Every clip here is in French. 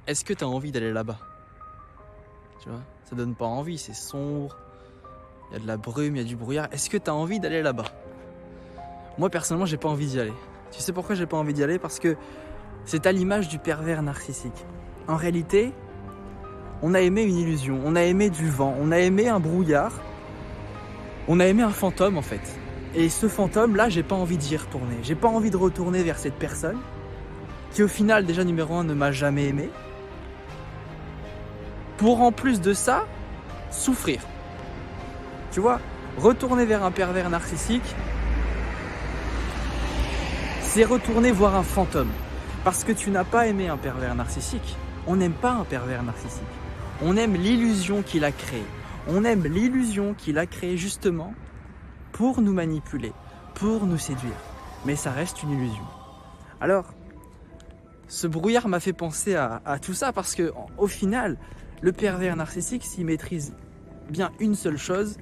est-ce que tu as envie d'aller là-bas? Tu vois, ça donne pas envie, c'est sombre, il y a de la brume, il y a du brouillard. Est-ce que tu as envie d'aller là-bas? Moi, personnellement, j'ai pas envie d'y aller. Tu sais pourquoi j'ai pas envie d'y aller? Parce que c'est à l'image du pervers narcissique. En réalité, on a aimé une illusion, on a aimé du vent, on a aimé un brouillard, on a aimé un fantôme en fait. Et ce fantôme-là, j'ai pas envie d'y retourner. J'ai pas envie de retourner vers cette personne qui au final, déjà numéro 1, ne m'a jamais aimé. Pour en plus de ça, souffrir. Tu vois, retourner vers un pervers narcissique, c'est retourner voir un fantôme. Parce que tu n'as pas aimé un pervers narcissique. On n'aime pas un pervers narcissique. On aime l'illusion qu'il a créée. On aime l'illusion qu'il a créée justement pour nous manipuler, pour nous séduire. Mais ça reste une illusion. Alors, ce brouillard m'a fait penser à tout ça parce que, au final, le pervers narcissique, s'il maîtrise bien une seule chose,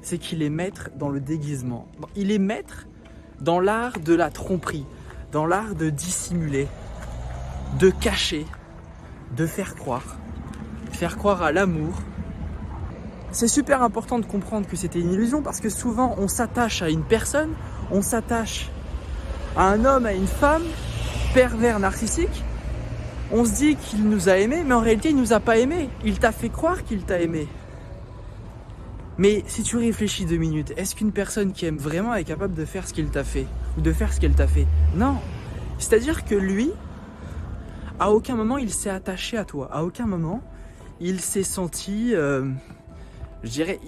c'est qu'il est maître dans le déguisement. Il est maître dans l'art de la tromperie, dans l'art de dissimuler, de cacher, de faire croire à l'amour. C'est super important de comprendre que c'était une illusion parce que souvent on s'attache à une personne, on s'attache à un homme, à une femme, pervers narcissique. On se dit qu'il nous a aimés, mais en réalité il nous a pas aimés. Il t'a fait croire qu'il t'a aimé. Mais si tu réfléchis 2 minutes, est-ce qu'une personne qui aime vraiment est capable de faire ce qu'il t'a fait? Ou de faire ce qu'elle t'a fait? Non. C'est-à-dire que lui, à aucun moment il s'est attaché à toi. À aucun moment il s'est senti... je dirais,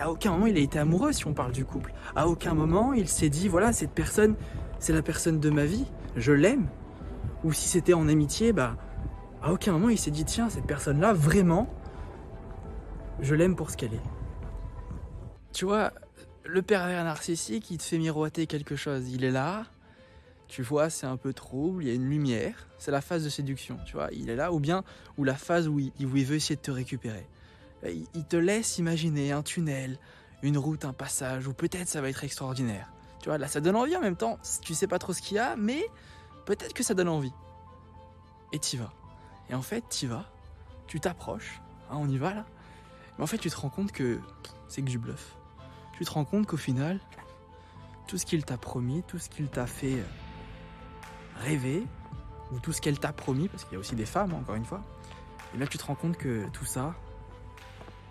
à aucun moment il a été amoureux si on parle du couple. À aucun moment il s'est dit, voilà, cette personne, c'est la personne de ma vie, je l'aime. Ou si c'était en amitié, à aucun moment il s'est dit, tiens, cette personne-là, vraiment, je l'aime pour ce qu'elle est. Tu vois, le pervers narcissique, il te fait miroiter quelque chose. Il est là, tu vois, c'est un peu trouble, il y a une lumière. C'est la phase de séduction, tu vois. Il est là, ou la phase où il veut essayer de te récupérer. Il te laisse imaginer un tunnel, une route, un passage, ou peut-être ça va être extraordinaire. Tu vois, là, ça donne envie en même temps. Tu sais pas trop ce qu'il y a, mais peut-être que ça donne envie. Et t'y vas. Et en fait, t'y vas, tu t'approches, hein, on y va là. Mais en fait, tu te rends compte que c'est que du bluff. Tu te rends compte qu'au final, tout ce qu'il t'a promis, tout ce qu'il t'a fait rêver, ou tout ce qu'elle t'a promis, parce qu'il y a aussi des femmes, encore une fois, et là tu te rends compte que tout ça,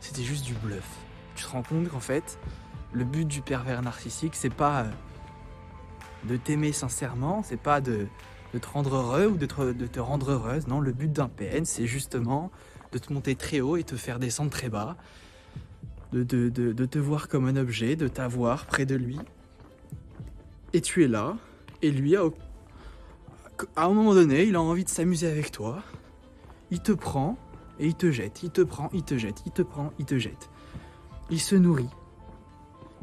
c'était juste du bluff. Tu te rends compte qu'en fait, le but du pervers narcissique, c'est pas de t'aimer sincèrement, c'est pas de te rendre heureux ou de te rendre heureuse. Non, le but d'un PN, c'est justement de te monter très haut et te faire descendre très bas, de te voir comme un objet, de t'avoir près de lui. Et tu es là, et lui, à un moment donné, il a envie de s'amuser avec toi. Il te prend et il te jette. Il te prend, il te jette. Il te prend, il te jette. Il se nourrit.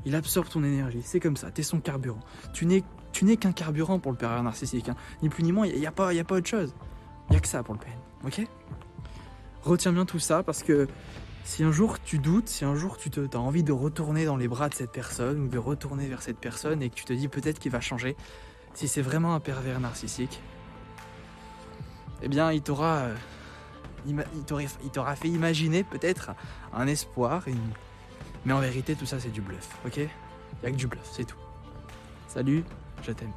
Il absorbe ton énergie. C'est comme ça, t'es son carburant. Tu n'es qu'un carburant pour le pervers narcissique. Hein. Ni plus ni moins, il n'y a pas autre chose. Il n'y a que ça pour le PN. Ok ? Retiens bien tout ça parce que si un jour tu doutes, si un jour tu as envie de retourner dans les bras de cette personne ou de retourner vers cette personne et que tu te dis peut-être qu'il va changer, si c'est vraiment un pervers narcissique, eh bien il t'aura fait imaginer peut-être un espoir, mais en vérité tout ça c'est du bluff, ok ? Il n'y a que du bluff, c'est tout. Salut, je t'aime.